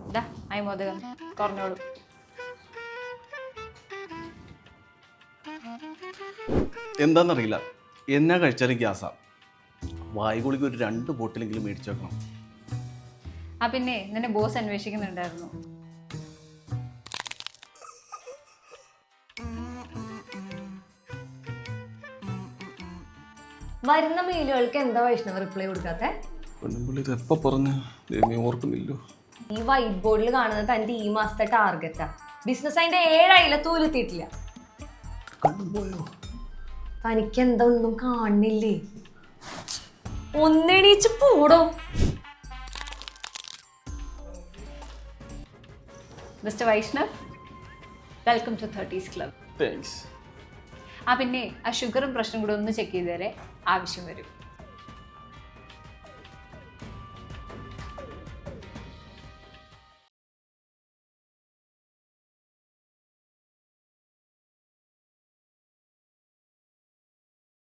ഇതാ ആയി മോദകം കുറഞ്ഞോളൂ. എന്താണെന്നറിയില്ല, എന്നാ കഴിച്ചാലും ഗ്യാസാ. വായുകുളിക്ക് ഒരു 2 ബോട്ടിലെങ്കിലും മേടിച്ചു വെക്കണം. പിന്നെ നിന്നെ ബോസ് അന്വേഷിക്കുന്നുണ്ടായിരുന്നു. വരുന്ന മെയിലുകൾക്ക് എന്താ വൈഷ്ണവ റിപ്ലൈ കൊടുക്കാത്ത? എപ്പോ പറഞ്ഞു ഓർക്കുന്നില്ലോ. ഈ വൈറ്റ് ബോർഡിൽ കാണുന്നത് തന്റെ ഈ മാസത്തെ ടാർഗറ്റാ. ബിസിനസ് അതിന്റെ 7 അയലത്തൂലെത്തിയിട്ടില്ല. തനിക്ക് എന്താ ഒന്നും കാണുന്നില്ലേ? ഒന്നെണീച്ച് പോടോ. Mister Vaishnav, welcome to 30s club. Thanks. പിന്നെ ആ ഷുഗറും പ്രഷറും കൂടെ ഒന്ന് ചെക്ക് ചെയ്തേരെ ആവശ്യം വരും.